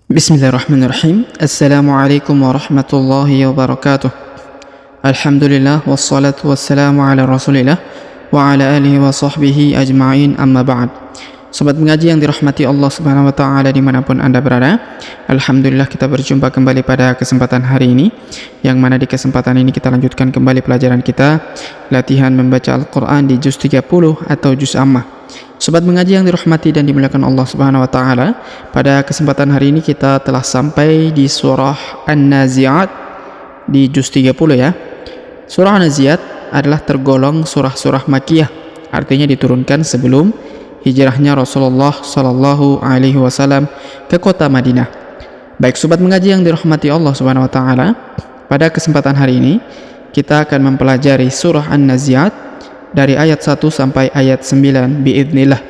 Bismillahirrahmanirrahim. Assalamualaikum warahmatullahi wabarakatuh. Alhamdulillah wassalatu wassalamu ala rasulillah wa ala alihi wa sahbihi ajma'in, amma ba'd. Sobat mengaji yang dirahmati Allah subhanahu wa ta'ala dimanapun anda berada, Alhamdulillah kita berjumpa kembali pada kesempatan hari ini, yang mana di kesempatan ini kita lanjutkan kembali pelajaran kita, latihan membaca Al-Quran di juz 30 atau juz ammah. Sobat mengaji yang dirahmati dan dimuliakan Allah subhanahu wa ta'ala, pada kesempatan hari ini kita telah sampai di surah An-Nazi'at di juz 30 ya. Surah An-Nazi'at adalah tergolong surah-surah Makkiyah, artinya diturunkan sebelum hijrahnya Rasulullah Sallallahu Alaihi Wasallam ke kota Madinah. Baik sobat mengaji yang dirahmati Allah subhanahu wa ta'ala, pada kesempatan hari ini kita akan mempelajari surah An-Nazi'at dari ayat 1 sampai ayat 9 biidznillah.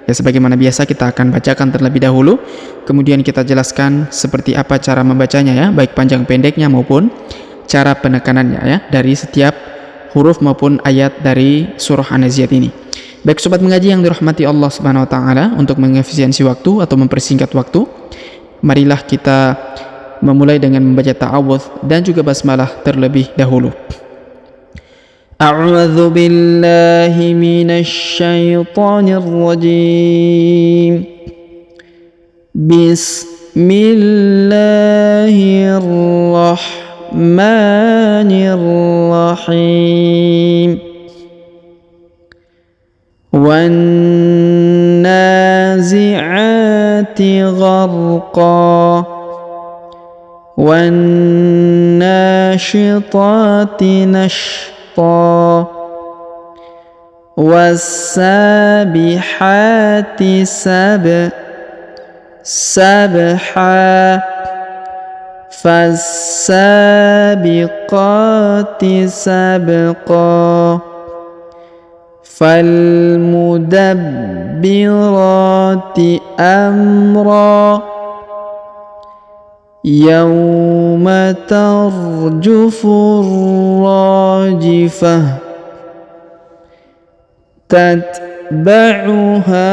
Ya, sebagaimana biasa kita akan bacakan terlebih dahulu, kemudian kita jelaskan seperti apa cara membacanya ya, baik panjang pendeknya maupun cara penekanannya ya, dari setiap huruf maupun ayat dari surah An-Nazi'at ini. Baik sobat mengaji yang dirahmati Allah subhanahu wa ta'ala, untuk mengefisiensi waktu atau mempersingkat waktu, marilah kita memulai dengan membaca ta'awudz dan juga basmalah terlebih dahulu. A'udzu billahi minasy syaithanir rajim. Bismillahirrahmanirrahim. Wan nazi'ati gharqa wan nashitati nashta was-sabihati sabha fas-sabiqati sabqa falmudabbirati amra yawma tarjufur rajifah tatba'uha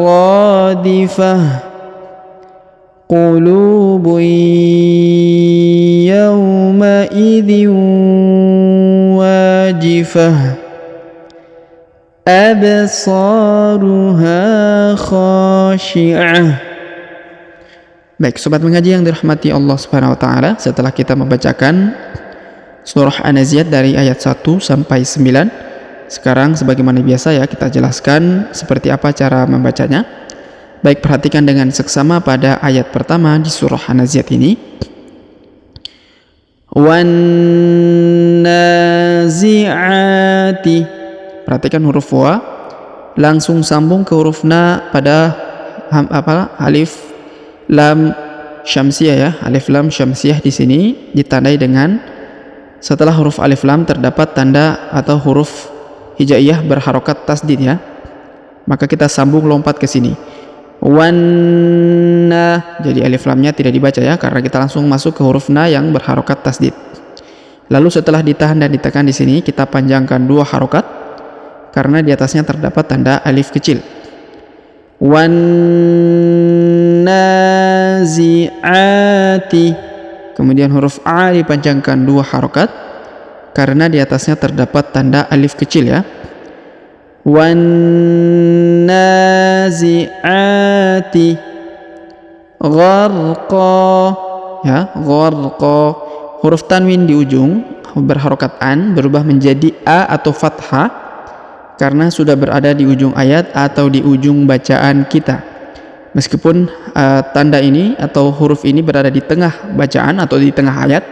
radifah qulubun yawma idhin wajifah absaruha khashi'ah. Baik sobat mengaji yang dirahmati Allah subhanahu wa ta'ala, setelah kita membacakan surah An-Nazi'at dari ayat 1 sampai 9, sekarang sebagaimana biasa ya, kita jelaskan seperti apa cara membacanya. Baik, perhatikan dengan seksama pada ayat pertama di surah An-Nazi'at ini. Wan nazi'ati, perhatikan huruf wa, langsung sambung ke huruf na pada alif lam syamsiyah ya. Alif lam syamsiyah di sini ditandai dengan, setelah huruf alif lam terdapat tanda atau huruf hijaiyah berharokat tasdid ya. Maka kita sambung lompat ke sini. Wanna, jadi alif lamnya tidak dibaca ya, karena kita langsung masuk ke huruf na yang berharokat tasdid. Lalu setelah ditahan dan ditekan di sini, kita panjangkan 2 harokat karena di atasnya terdapat tanda alif kecil. Wan nazi'ati, kemudian huruf a dipanjangkan 2 harokat karena di atasnya terdapat tanda alif kecil ya. Wan nazi'ati gharqa ya, gharqa, huruf tanwin di ujung berharokat an berubah menjadi a atau fathah karena sudah berada di ujung ayat atau di ujung bacaan kita. Meskipun tanda ini atau huruf ini berada di tengah bacaan atau di tengah ayat,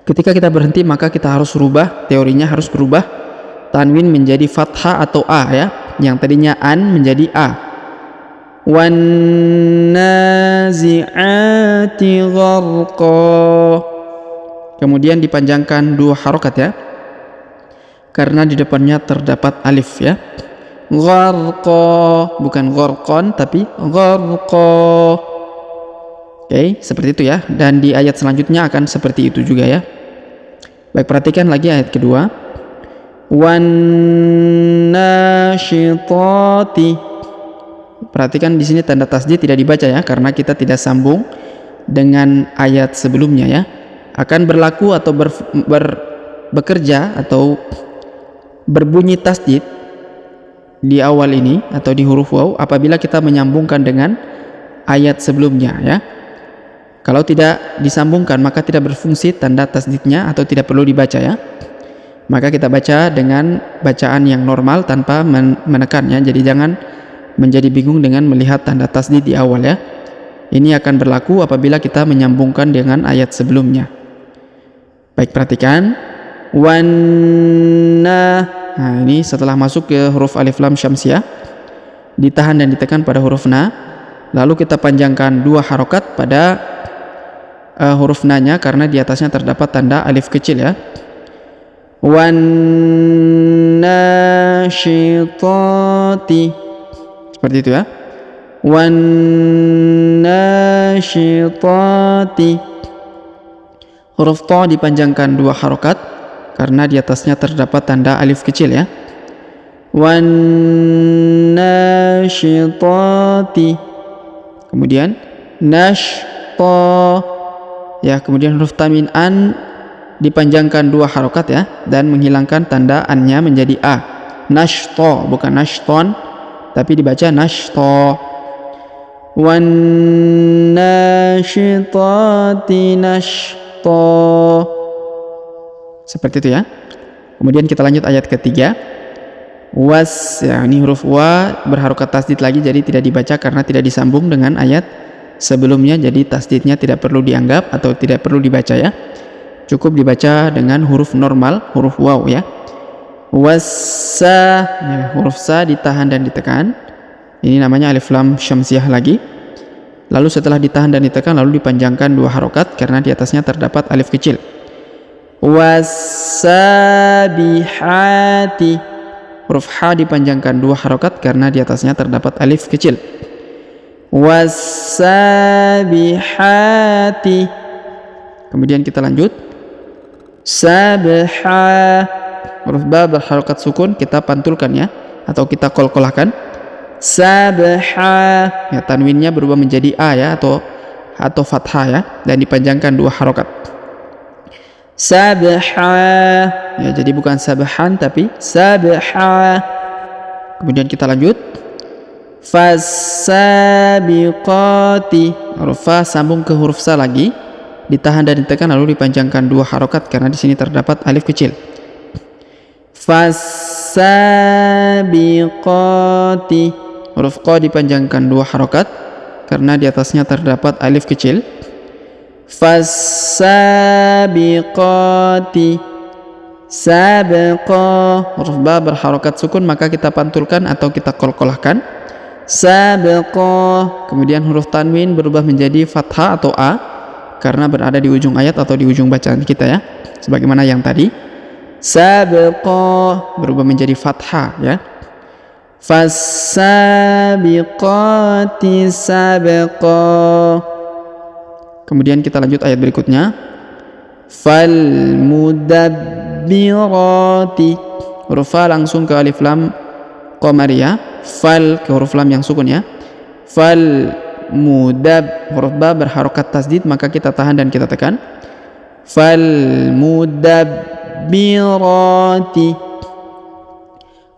ketika kita berhenti maka kita harus rubah, teorinya harus berubah tanwin menjadi fathah atau a ya, yang tadinya an menjadi a. Wan nazi'ati gharqa, kemudian dipanjangkan 2 harokat ya, karena di depannya terdapat alif ya. Gharqa, bukan gharqan tapi gharqa. Oke, seperti itu ya. Dan di ayat selanjutnya akan seperti itu juga ya. Baik, perhatikan lagi ayat kedua. Wan nashitati, Perhatikan di sini tanda tasdid tidak dibaca ya, karena kita tidak sambung dengan ayat sebelumnya ya. Akan berlaku atau bekerja atau berbunyi tasdid di awal ini atau di huruf waw apabila kita menyambungkan dengan ayat sebelumnya ya. Kalau tidak disambungkan maka tidak berfungsi tanda tasdidnya atau tidak perlu dibaca ya. Maka kita baca dengan bacaan yang normal tanpa menekannya. Jadi jangan menjadi bingung dengan melihat tanda tasdid di awal ya. Ini akan berlaku apabila kita menyambungkan dengan ayat sebelumnya. Baik, perhatikan. Nah, ini setelah masuk ke huruf alif lam syamsiah, ditahan dan ditekan pada huruf na. Lalu kita panjangkan 2 harokat pada huruf na-nya karena di atasnya terdapat tanda alif kecil ya. Wan-nasyitati, seperti itu ya. Wan-nasyitati, huruf ta dipanjangkan 2 harokat karena di atasnya terdapat tanda alif kecil ya. Wan-nasyitati, kemudian nashta ya, kemudian huruf tanwin an dipanjangkan 2 harokat ya dan menghilangkan tanda an-nya menjadi a. Nashta, bukan nashton, tapi dibaca nashta. Wan nasyitati nashta, seperti itu ya. Kemudian kita lanjut ayat ketiga. Was ya, ini huruf wa berharokat tasdid lagi, jadi tidak dibaca karena tidak disambung dengan ayat sebelumnya, jadi tasdidnya tidak perlu dianggap atau tidak perlu dibaca ya. Cukup dibaca dengan huruf normal, huruf waw ya. Wassa ya, huruf sa ditahan dan ditekan. Ini namanya alif lam syamsiah lagi. Lalu setelah ditahan dan ditekan lalu dipanjangkan 2 harokat karena di atasnya terdapat alif kecil. Wassabihati, huruf ha dipanjangkan 2 harokat karena di atasnya terdapat alif kecil. Wassabihati, kemudian kita lanjut. Sabha, huruf ba berharokat sukun kita pantulkan ya, atau kita kolkolahkan. Sabha ya, tanwinnya berubah menjadi a ya, atau fathah ya, dan dipanjangkan 2 harokat. Sabha ya, jadi bukan sabahan tapi sabha. Kemudian kita lanjut. Fasabiqati, huruf fa sambung ke huruf sa lagi, ditahan dan ditekan lalu dipanjangkan 2 harokat karena di sini terdapat alif kecil. Fasabiqati, huruf qa dipanjangkan 2 harokat karena di atasnya terdapat alif kecil. Fasabiqati sabqa, huruf ba berharokat sukun maka kita pantulkan atau kita kolkolahkan. Sabqa, kemudian huruf tanwin berubah menjadi fathah atau a karena berada di ujung ayat atau di ujung bacaan kita ya, sebagaimana yang tadi. Sabqa berubah menjadi fathah ya. Fasabiqati sabqa. Kemudian kita lanjut ayat berikutnya. Falmudabbirati, huruf fa langsung ke alif lam qamariyah, fal ke huruf lam yang sukun ya. Fal mudab, huruf ba berharokat tasdid maka kita tahan dan kita tekan. Fal mudabbirati,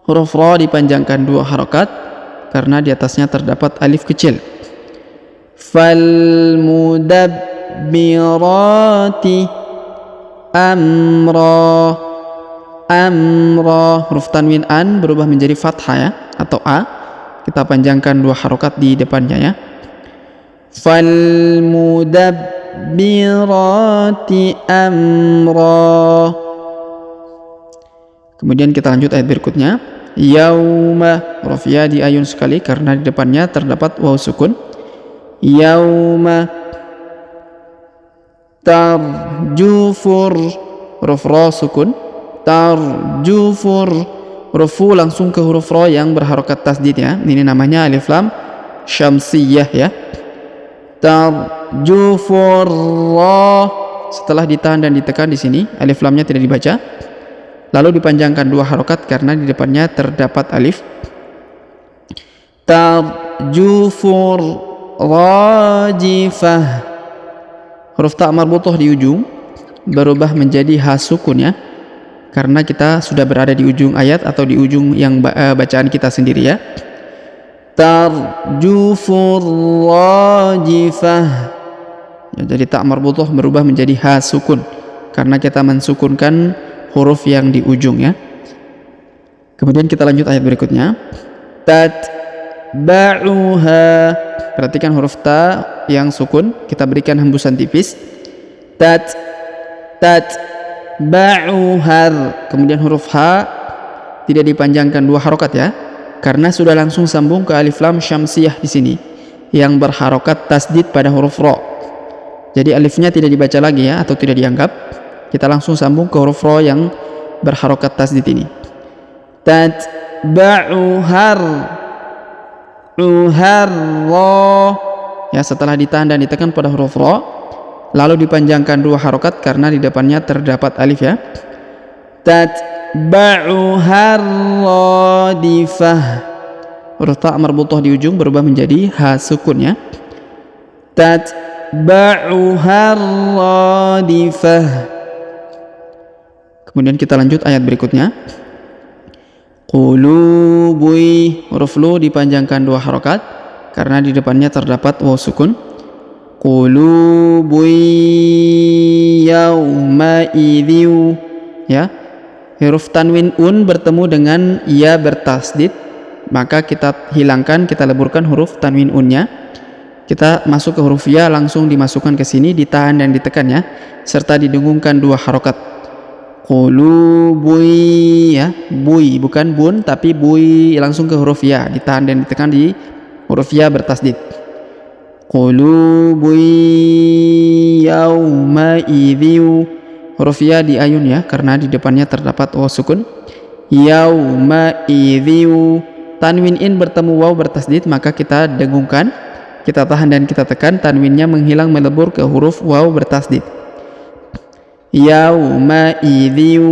huruf ra dipanjangkan 2 harokat karena di atasnya terdapat alif kecil. Fal mudabbirati amra. Amra, huruf tanwin an berubah menjadi fathah ya, atau a, kita panjangkan 2 harokat di depannya ya. Fal mudabbirati amra. Kemudian kita lanjut ayat berikutnya. Yauma, huruf ya di ayun sekali karena di depannya terdapat waw sukun. Yauma tarjufur, huruf ra sukun. Tarjufur, huruf fu langsung ke huruf ra yang berharokat tasdid ya. Ini namanya alif lam syamsiyah ya. Tarjufur ra, setelah ditahan dan ditekan di sini alif lamnya tidak dibaca. Lalu dipanjangkan 2 harokat karena di depannya terdapat alif. tarjufur rajifah. Huruf ta marbutah di ujung berubah menjadi ha sukun ya, karena kita sudah berada di ujung ayat atau di ujung yang bacaan kita sendiri ya. Tarjufur rajifah ya, jadi ta marbutah berubah menjadi ha sukun karena kita mensukunkan huruf yang di ujung ya. Kemudian kita lanjut ayat berikutnya. Tatba'uha. Perhatikan huruf ta yang sukun kita berikan hembusan tipis. Tatba'uhar. Kemudian huruf ha tidak dipanjangkan 2 harokat ya, karena sudah langsung sambung ke alif lam syamsiyah di sini yang berharokat tasdid pada huruf ro. Jadi alifnya tidak dibaca lagi ya, atau tidak dianggap. Kita langsung sambung ke huruf ro yang berharokat tasdid ini. Tatba'uhar ro ya, setelah ditahan dan ditekan pada huruf ro lalu dipanjangkan 2 harokat karena di depannya terdapat alif ya. Tatba'uhar radifah. Huruf ta marbutah di ujung berubah menjadi ha sukun ya. Tatba'uhar radifah. Kemudian kita lanjut ayat berikutnya. Qulubui. Huruf lu dipanjangkan 2 harokat karena di depannya terdapat waw sukun. Qulubui yauma idhiu ya. Huruf tanwin un bertemu dengan ya bertasdid, maka kita hilangkan, kita leburkan huruf tanwin unnya. Kita masuk ke huruf ya, langsung dimasukkan ke sini, ditahan dan ditekan ya, serta didengungkan 2 harokat. Qulubui ya, bui bukan bun tapi bui, langsung ke huruf ya, ditahan dan ditekan di huruf ya bertasdid. Qulubui yauma idhiu. Huruf ya di ayun ya, karena di depannya terdapat waw sukun. Yauma idhiu. Tanwin in bertemu waw bertasdid, maka kita dengungkan, kita tahan dan kita tekan, tanwinnya menghilang melebur ke huruf waw bertasdid. Yauma idhiu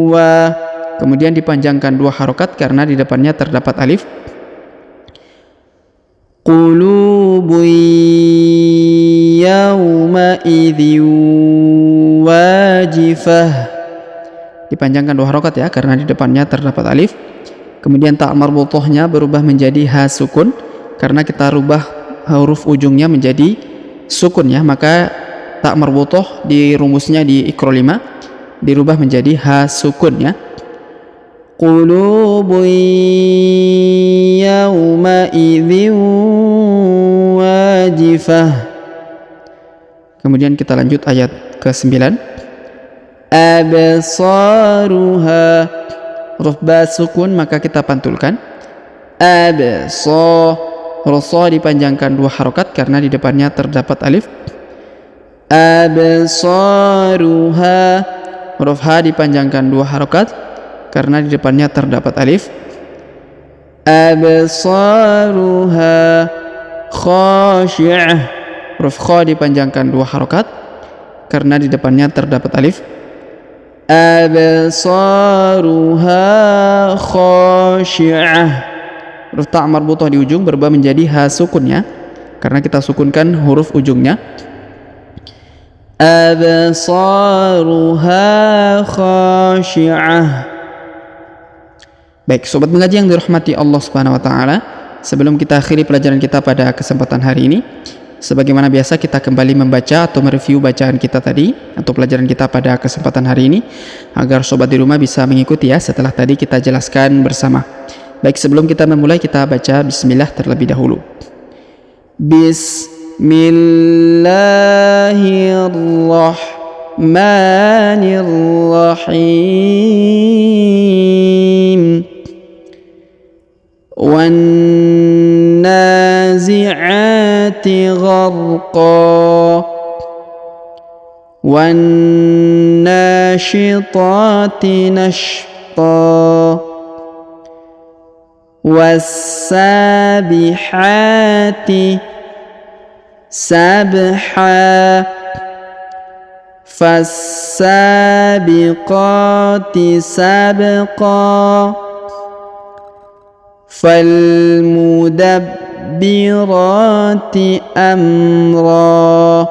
wa. Kemudian dipanjangkan 2 harokat karena di depannya terdapat alif. Qulubu yauma idhiu wajifah. Dipanjangkan 2 harokat ya, karena di depannya terdapat alif. Kemudian ta marbutahnya berubah menjadi ha sukun karena kita rubah huruf ujungnya menjadi sukun ya, maka ta marbutah di rumusnya di Iqra 5 dirubah menjadi ha sukun ya. Qulubu yauma idhin wajifah. Kemudian kita lanjut ayat ke-9. Absaruha. Huruf ba sukun maka kita pantulkan. Absa. Huruf sa dipanjangkan 2 harokat karena di depannya terdapat alif. Absaruha. Huruf ha dipanjangkan 2 harokat karena di depannya terdapat alif. Absaruha khashi'ah. Huruf kha dipanjangkan 2 harokat karena di depannya terdapat alif. Absaruha khashi'ah. Huruf ta marbutah di ujung berubah menjadi ha sukun ya, karena kita sukunkan huruf ujungnya. Absaruha khashi'ah. Baik, sobat mengaji yang dirahmati Allah Subhanahu wa taala, sebelum kita akhiri pelajaran kita pada kesempatan hari ini, sebagaimana biasa kita kembali membaca atau mereview bacaan kita tadi atau pelajaran kita pada kesempatan hari ini agar sobat di rumah bisa mengikuti ya setelah tadi kita jelaskan bersama. Baik, sebelum kita memulai kita baca bismillah terlebih dahulu. Bismillahirrahmanirrahim. وَالنَّازِعَاتِ غَرْقًا وَالنَّاشِطَاتِ نَشْطًا وَالسَّابِحَاتِ سَبْحًا فَالسَّابِقَاتِ سَبْقًا فالمدبرات أمرا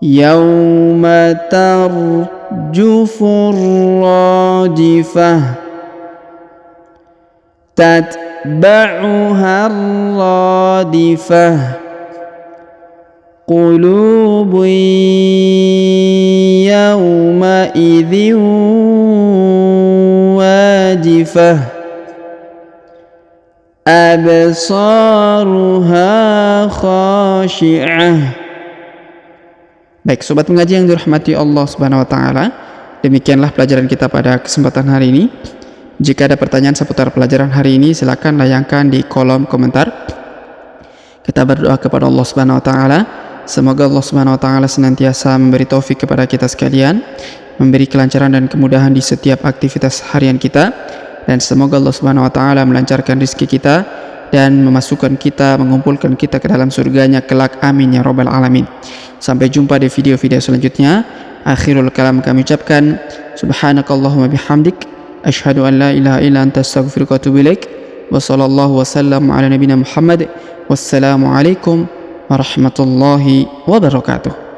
يوم ترجف الراجفة تتبعها الرادفة قلوب يومئذ واجفة أبصارها خاشعة. Baik, sobat mengaji yang dirahmati Allah Subhanahu wa taala, demikianlah pelajaran kita pada kesempatan hari ini. Jika ada pertanyaan seputar pelajaran hari ini, silakan layangkan di kolom komentar. Kita berdoa kepada Allah Subhanahu wa taala, semoga Allah Subhanahu wa taala senantiasa memberi taufik kepada kita sekalian, memberi kelancaran dan kemudahan di setiap aktivitas harian kita, dan semoga Allah Subhanahu wa taala melancarkan rezeki kita dan memasukkan kita, mengumpulkan kita ke dalam surganya kelak, amin ya rabbal alamin. Sampai jumpa di video-video selanjutnya. Akhirul kalam kami ucapkan subhanakallahumma bihamdik asyhadu an la ilaha illa anta astaghfiruka wa atubu ilaik. Wa sallallahu wasallam ala nabiyyina Muhammad. Wassalamu alaikum warahmatullahi wabarakatuh.